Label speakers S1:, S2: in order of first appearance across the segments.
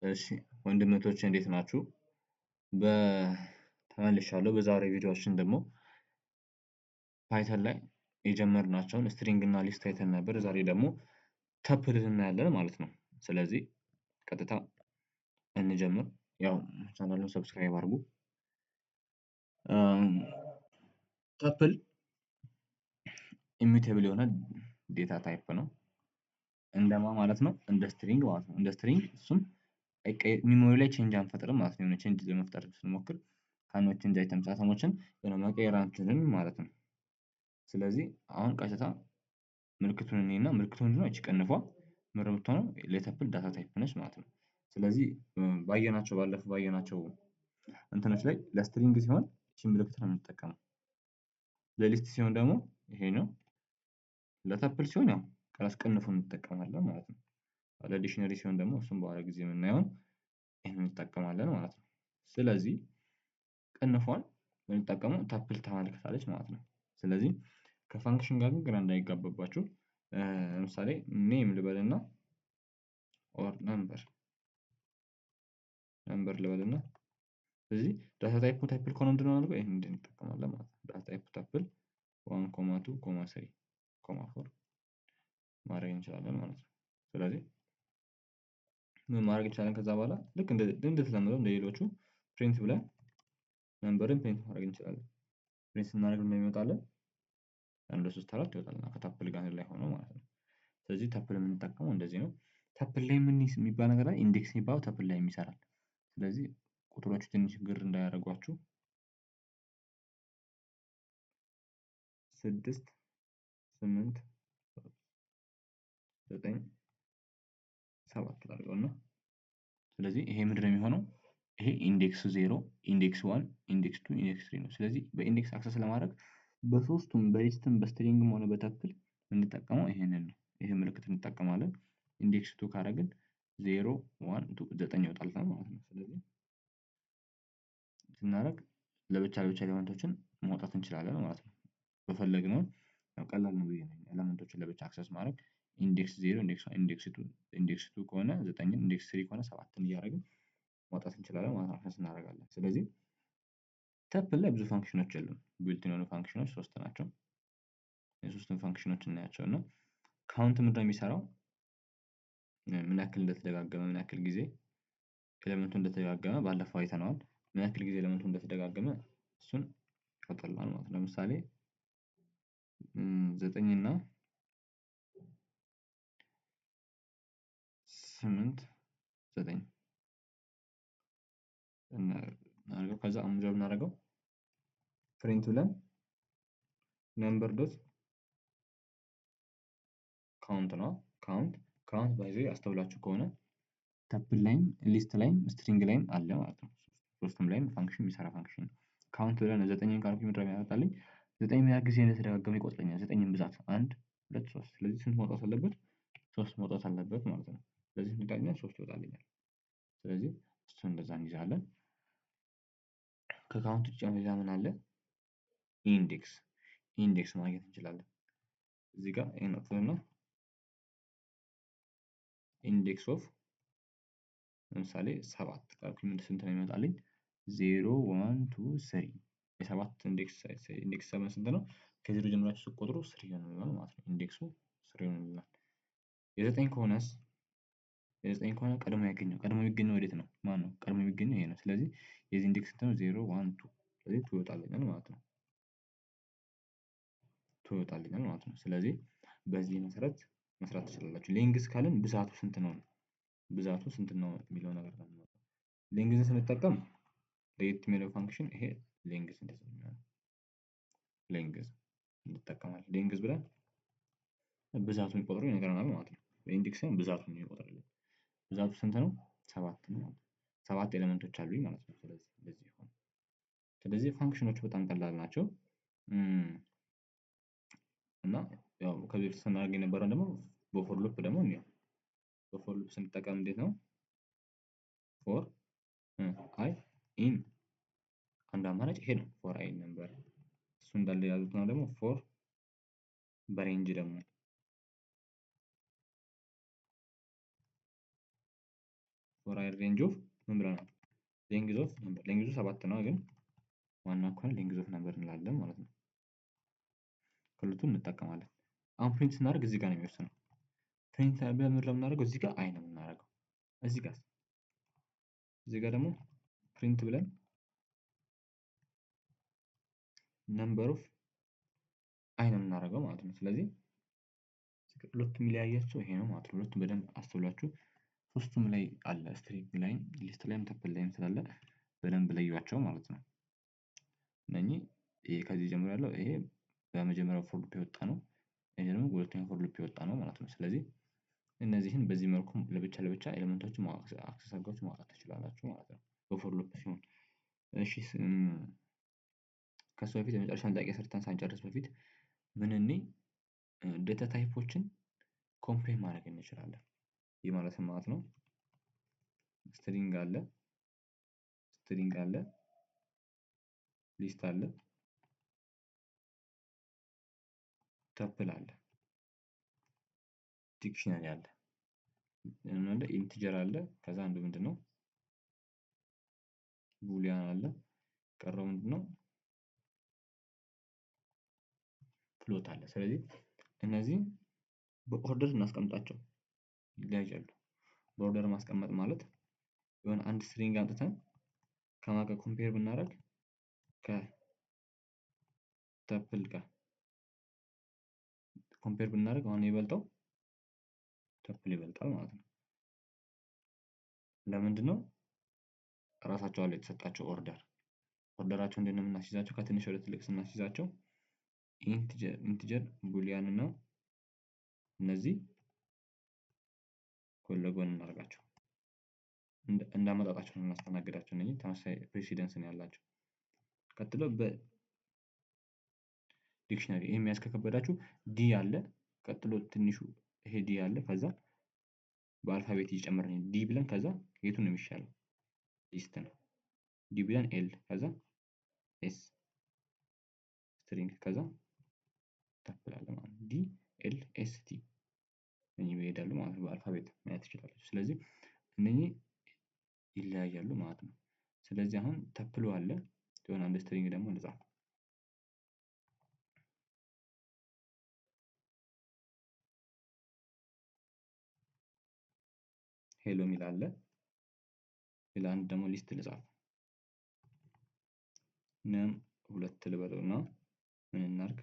S1: እሺ ወንድምቶቼ እንዴት ናችሁ? ተመልሻለሁ። በዛሬው ቪዲዮአችን ደግሞ ፓይተን ላይ የጀመርናቸውን ስትሪንግ እና ሊስት አይተን ነበር። ዛሬ ደግሞ ተፕልን እናያለን ማለት ነው። ስለዚህ ቀጥታ እንጀምር። ያው ቻናሉን ሰብስክራይብ አድርጉ። ተፕል ኢሚቴብል የሆነ ዴታ ታይፕ ነው። እንደማ ማለት ነው እንደ ስትሪንግ ማለት ነው። እንደ ስትሪንግ እሱም ሚሞሪ ላይ ቼንጅ አንፈጥርም ማለት ነው። የሆነ ቼንጅ ለመፍጠር ስንሞክር ካኖች ቼንጅ አይተም ሳተሞችን የሆነ መቀየር አንችልም ማለት ነው። ስለዚህ አሁን ቀጥታ ምልክቱን እንይና ምልክቱን ምንድነው? እቺ ቅንፏ ምር የምትሆነው ለተፕል ዳታ ታይፕ ነች ማለት ነው። ስለዚህ ባለፈው ባየናቸው እንትኖች ላይ ለስትሪንግ ሲሆን እቺን ምልክት ነው የምንጠቀመው። ለሊስት ሲሆን ደግሞ ይሄ ነው። ለተፕል ሲሆን ያው ቀላስ ቅንፉን እንጠቀማለን ማለት ነው። ለዲክሽነሪ ሲሆን ደግሞ እሱን በኋላ ጊዜ የምናየውን ይሄን እንጠቀማለን ማለት ነው። ስለዚህ ቅንፏን የምንጠቀመው ተፕል ታመለክታለች ማለት ነው። ስለዚህ ከፋንክሽን ጋር ግን ግራ እንዳይጋባባችሁ ለምሳሌ ኔም ልበልና ኦር ነምበር ልበልና ስለዚህ ዳታ ታይፑ ተፕል ከሆነ ምንድነው የምናደርገው? ይሄን እንጠቀማለን ማለት ነው። ዳታ ታይፑ ተፕል 1 2 3 4 ማድረግ እንችላለን ማለት ነው። ስለዚህ ምን ማድረግ እንችላለን? ከዛ በኋላ ልክ እንደተለመደው እንደሌሎቹ ፕሪንት ብለን ነምበርን ፕሪንት ማድረግ እንችላለን። ፕሪንት ስናደርግ ምን ይመጣልን? 1 2 3 4 ይወጣልናል ከታፕል ጋር ላይ ሆኖ ማለት ነው። ስለዚህ ተፕል የምንጠቀመው እንደዚህ ነው። ተፕል ላይ ምን የሚባል ነገር አለ? ኢንዴክስ የሚባለው ተፕል ላይ ይሰራል። ስለዚህ ቁጥሮቹ ትንሽ ግር እንዳያደርጓችሁ 6 8 9 7 ላድርገውና ስለዚህ ይሄ ምንድን ነው የሚሆነው? ይሄ ኢንዴክስ 0 ኢንዴክስ 1 ኢንዴክስ 2 ኢንዴክስ 3 ነው። ስለዚህ በኢንዴክስ አክሰስ ለማድረግ በሶስቱም በሊስትም በስትሪንግም ሆነ በተፕል የምንጠቀመው ይሄንን ነው። ይሄ ምልክት እንጠቀማለን። ኢንዴክስ 2 ካደረግን 0 1 2 9 ይወጣልናል ማለት ነው። ስለዚህ ስናደርግ ለብቻ ኤሌመንቶችን ማውጣት እንችላለን ማለት ነው። በፈለግነው ያው ቀላል ነው ብዬ ነው ኤሌመንቶችን ለብቻ አክሰስ ማድረግ ኢንዴክስ 0 ኢንዴክስ 1 ኢንዴክስ 2 ከሆነ 9 ኢንዴክስ 3 ከሆነ 7 እያደረግን ማውጣት እንችላለን ማለት ነው። አክሰስ እናደርጋለን። ስለዚህ ተፕል ላይ ብዙ ፋንክሽኖች የሉም። ቢልት የሆኑ ፋንክሽኖች 3 ናቸው። የሶስቱን ፋንክሽኖች እናያቸው እና ካውንት ምንድነው የሚሰራው? ምን ያክል እንደተደጋገመ ምን ያክል ጊዜ ኤሌመንቱ እንደተደጋገመ ባለፈው አይተነዋል። ምን ያክል ጊዜ ኤሌመንቱ እንደተደጋገመ እሱን ይቆጥርልናል ማለት ነው። ለምሳሌ 9 እና 8 9 እናደርገው ከዛ ምንድነው የምናደርገው? ፕሪንት ብለን ነምበር ዶት ካውንት ነው። ካውንት ባይ ዘ ዌይ አስተውላችሁ ከሆነ ተፕል ላይም ሊስት ላይም ስትሪንግ ላይም አለ ማለት ነው። ሶስቱም ላይም ፋንክሽን የሚሰራ ፋንክሽን ነው። ካውንት ብለን 9ን ካልኩኝ ምንድነው የሚያመጣልኝ? 9 ምን ያህል ጊዜ እንደተደጋገመ ይቆጥረኛል። 9ን ብዛት 1 2 3 ስለዚህ ስንት መውጣት አለበት? 3 መውጣት አለበት ማለት ነው። ስለዚህ ስንት ይወጣልኛል? 3 ይወጣልኛል። ስለዚህ እሱን እንደዛ እንይዛለን። ከካውንት ውጭ ሌላ ምን አለ? ኢንዴክስ ማግኘት እንችላለን። እዚህ ጋር ይሄን አጥፍተንና ኢንዴክስ ኦፍ ለምሳሌ 7 ካልኩኝ ምን ስንት ነው የሚመጣልኝ? 0 1 2 3 የሰባት ኢንዴክስ 7 ስንት ነው? ከዜሮ ጀምራችሁ ስትቆጥሩ 3 ይሆናል ማለት ነው። ኢንዴክሱ 3 ይሆናል። የ9 ከሆነስ የ9 ከሆነ ቀድሞ የሚገኘው ወዴት ነው? ማን ነው? ቀድሞ የሚገኘው ይሄ ነው። ስለዚህ የዚህ ኢንዴክስ ስንት ነው? 0 1 2 ስለዚህ 2 ይወጣልኛል ማለት ነው። 2 ይወጣልኛል ማለት ነው። ስለዚህ በዚህ መሰረት መስራት ትችላላችሁ። ሌንግዝ ካልን ብዛቱ ስንት ነው? ብዛቱ ስንት ነው የሚለው ነገር ነው። ሌንግዝን ስንጠቀም ለየት የሚለው ፋንክሽን ይሄ ሌንግዝ እንደዚህ ነው የሚሆነው። ሌንግዝ እንጠቀማለን። ሌንግዝ ብለን ብዛቱን የሚቆጥረው ይነግረናል ማለት ነው። በኢንዴክስ ሳይሆን ብዛቱን ነው የሚቆጥርልን። ብዛቱ ስንት ነው? 7 ነው። 7 ኤሌመንቶች አሉኝ ማለት ነው። ስለዚህ እንደዚህ ይሆናል። ስለዚህ ፋንክሽኖቹ በጣም ቀላል ናቸው። እና ያው ከዚህ በፊት ስናደርግ የነበረውን ደግሞ በፎር ሉፕ ደግሞ እንየው። በፎር ሉፕ ስንጠቀም እንዴት ነው? ፎር አይ ኢን አንድ አማራጭ ይሄ ነው። ፎር አይ ነበር እሱ እንዳለ ያሉት ነው። ደግሞ ፎር በሬንጅ ደግሞ ፎር አይ ሬንጅ ኦፍ ምን ብለናል? ሌንግዝ ኦፍ ነምበር። ሌንግዙ 7 ነው፣ ግን ዋና ከሆነ ሌንግዝ ኦፍ ነምበር እንላለን ማለት ነው። ሁለቱን እንጠቀማለን። አሁን ፕሪንት ስናደርግ እዚህ ጋር ነው የሚወስነው። ፕሪንት ብለን ምንድን ነው የምናደርገው? እዚህ ጋር አይ ነው የምናደርገው። እዚህ ጋር ደግሞ ፕሪንት ብለን ነምበር ኦፍ አይ ነው የምናደርገው ማለት ነው። ስለዚህ ሁለቱም የሚለያያቸው ይሄ ነው ማለት ነው። ሁለቱም በደንብ አስተውላችሁ፣ ሶስቱም ላይ አለ፣ ስትሪንግ ላይም ሊስት ላይም ተፕል ላይም ስላለ በደንብ ለዩዋቸው ማለት ነው። እነኚህ ይሄ ከዚህ ጀምሮ ያለው ይሄ በመጀመሪያው ፎር ሉፕ የወጣ ነው። ይሄ ደግሞ በሁለተኛው ፎር ሉፕ የወጣ ነው ማለት ነው። ስለዚህ እነዚህን በዚህ መልኩ ለብቻ ኤሌመንቶችን አክሰስ አድርጋችሁ ማውጣት ትችላላችሁ ማለት ነው በፎር ሉፕ ሲሆን። እሺ ከሱ በፊት የመጨረሻውን ጥያቄ ሰርተን ሳንጨርስ በፊት ምን ዴታ ታይፖችን ኮምፔር ማድረግ እንችላለን። ይህ ማለት ነው ስትሪንግ አለ፣ ሊስት አለ፣ ተፕል አለ፣ ዲክሽነሪ አለ፣ ኢንቲጀር አለ፣ ከዛ አንዱ ምንድነው ቡሊያን አለ፣ ቀረው ምንድነው ፍሎት አለ። ስለዚህ እነዚህን በኦርደር እናስቀምጣቸው፣ ይለያያሉ። በኦርደር ማስቀመጥ ማለት የሆነ አንድ ስትሪንግ አምጥተን ከማን ጋር ኮምፔር ብናደርግ ከተፕል ጋር ኮምፔር ብናደርግ አሁን ይበልጠው ተፕል ይበልጣል ማለት ነው። ለምንድን ነው? ራሳቸው አለ የተሰጣቸው ኦርደራቸው እንዴት ነው የምናስይዛቸው? ከትንሽ ወደ ትልቅ ስናስይዛቸው ኢንቲጀር ቡሊያን እና እነዚህ ጎን ለጎን እናደርጋቸው፣ እንዳመጣጣቸው ነው እናስተናግዳቸው። እነዚህ ተመሳሳይ ፕሬሲደንስ ነው ያላቸው። ቀጥሎ በዲክሽነሪ ይሄ የሚያዝ ከከበዳችሁ ዲ አለ፣ ቀጥሎ ትንሹ ይሄ ዲ አለ፣ ከዛ በአልፋቤት እየጨመርን ዲ ብለን ከዛ የቱን ነው የሚሻለው? ሊስት ነው። ዲ ብለን ኤል ከዛ ኤስ ስትሪንግ ከዛ ተፕላለ ማለት ነው። ዲ ኤል ኤስ ቲ እነኚህ ይሄዳሉ ማለት ነው። በአልፋቤት ማየት ትችላላችሁ። ስለዚህ እነኚህ ይለያያሉ ማለት ነው። ስለዚህ አሁን ተፕሎ አለ የሆነ አንድ ስትሪንግ ደግሞ እንጻፍ። ሄሎ የሚል አለ። ሌላ አንድ ደግሞ ሊስት ልጻፍ። ነም 2 ልበለውና ምን እናርግ?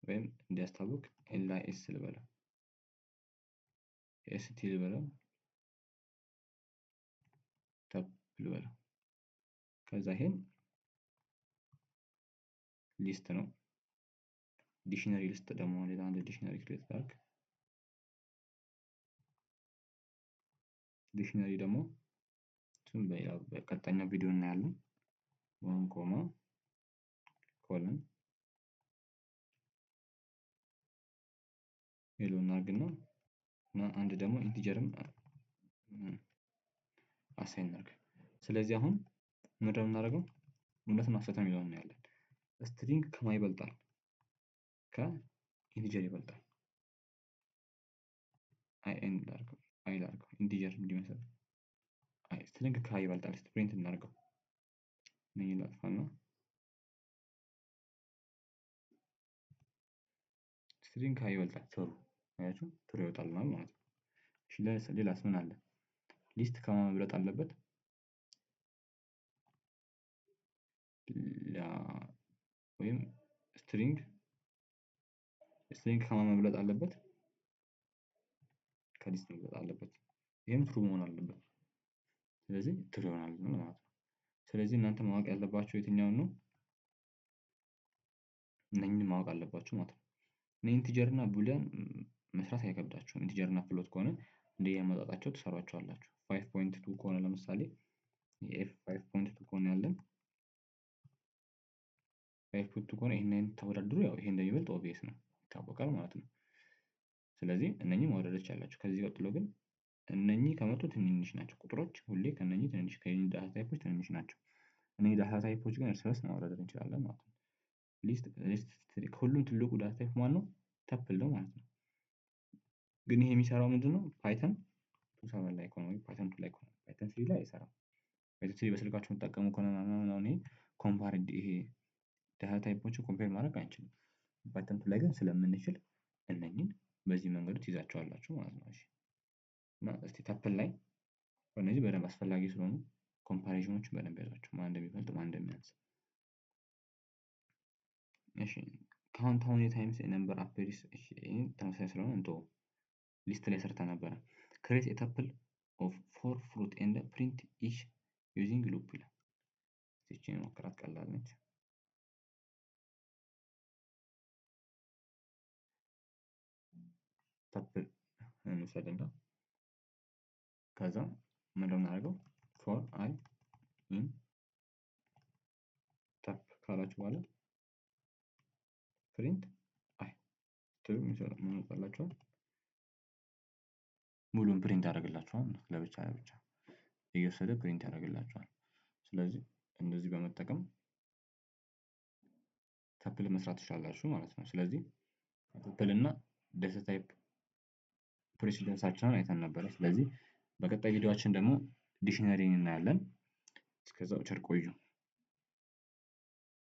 S1: ወይም እንዲያስታውቅ ኤልአይኤስ ልበለው፣ ኤስቲ ልበለው፣ ተፕ ልበለው። ከዛ ይሄን ሊስት ነው። ዲክሽነሪ ሊስት ደግሞ ሌላ አንድ ዲክሽነሪ ክሬት ላድርግ። ዲክሽነሪ ደግሞ እሱም በቀጣይኛው ቪዲዮ እናያለን። ወን ኮማ ኮለን ሄሎ እናርግና እና አንድ ደግሞ ኢንቲጀርም አሳይን እናርግ። ስለዚህ አሁን ምንድነው የምናደርገው? እውነትና ሐሰት የሚለውን እናያለን። ስትሪንግ ከማ ይበልጣል? ከኢንቲጀር ይበልጣል። አይ ላድርገው ኢንቲጀር እንዲመስል። አይ ስትሪንግ ከ ይበልጣል። ፕሪንት እናድርገው። እነኚህን ላጥፋና ስትሪንግ ከ ይበልጣል ትሩ፣ አያችሁ ትሩ ይወጣልናል ማለት ነው። እሺ ሌላስ ምን አለ? ሊስት ከማ መብለጥ አለበት? ወይም ስትሪንግ ከማ መብለጥ አለበት? ከሊስት መብለጥ አለበት። ይሄም ትሩ መሆን አለበት። ስለዚህ ትሩ ይሆናል ማለት ነው። ስለዚህ እናንተ ማወቅ ያለባችሁ የትኛውን ነው? እነኚህን ማወቅ አለባችሁ ማለት ነው። ኢንቲጀር እና ቡሊያን መስራት አይከብዳችሁም። ኢንቲጀር እና ፍሎት ከሆነ እንደየአመጣጣቸው ትሰሯቸዋላችሁ። 5.2 ከሆነ ለምሳሌ የኤፍ 5.2 ከሆነ ያለን 5.2 ከሆነ ይሄን ተወዳድሩ፣ ያው ይሄ እንደሚበልጥ ኦብቪየስ ነው ይታወቃል ማለት ነው። ስለዚህ እነኚህ ማውረድ ትችላላችሁ። ከዚህ ቀጥሎ ግን እነኚህ ከመጡ ትንንሽ ናቸው ቁጥሮች፣ ሁሌ ከነኚህ ትንንሽ ዳታ ታይፖች ትንንሽ ናቸው። እነኚህ ዳታ ታይፖች ግን እርስ በርስ ማውረድ እንችላለን ማለት ነው። ሊስት ከሁሉም ትልቁ ዳታ ታይፕ ማነው? ተፕል ነው ማለት ነው። ግን ይሄ የሚሰራው ምንድነው? ፓይተን 7 ላይ ከሆነ ወይ ፓይተን 2 ላይ ከሆነ ፓይተን 3 ላይ አይሰራም። ፓይተን 3 በስልካችሁ የምትጠቀሙ ከሆነ ምናምን ኮምፓር ይሄ ዳታ ታይፖችን ኮምፔር ማድረግ አንችልም። ፓይተን 2 ላይ ግን ስለምንችል እነኝን በዚህ መንገድ ትይዛቸዋላችሁ ማለት ነው። እሺ እና እስቲ ተፕል ላይ እነዚህ በደንብ አስፈላጊ ስለሆኑ ኮምፓሪዥኖችን በደንብ ያዟቸው፣ ማን እንደሚበልጥ ማን እንደሚያንስ። እሺ ካውንት ሃው ሜኒ ታይምስ ኤ ነምበር አፒርስ። እሺ ይሄን ተመሳሳይ ስለሆነ እንተው። ሊስት ላይ ሰርታ ነበረ። ክሬት ኤ ተፕል ኦፍ 4 ፍሩት ኤንድ ፕሪንት ኢች ዩዚንግ ሉፕ ይላል። ይቺን ሞክራት፣ ቀላል ነች። ተፕል እንውሰድና ከዛ ምን እንደምናደርገው ፎር አይ ኢን ተፕ ካላችሁ በኋላ ፕሪንት አይ ትሉ ምን ይመጣላችኋል? ሙሉን ፕሪንት ያደርግላችኋል። ለብቻ ለብቻ እየወሰደ ፕሪንት ያደርግላችኋል። ስለዚህ እንደዚህ በመጠቀም ተፕል መስራት ትችላላችሁ ማለት ነው። ስለዚህ ተፕል እና ዴታ ታይፕ ፕሬሲደንሳችንን አይተን ነበረ። ስለዚህ በቀጣይ ቪዲዮአችን ደግሞ ዲክሽነሪን እናያለን። እስከዛው ቸር ቆዩ።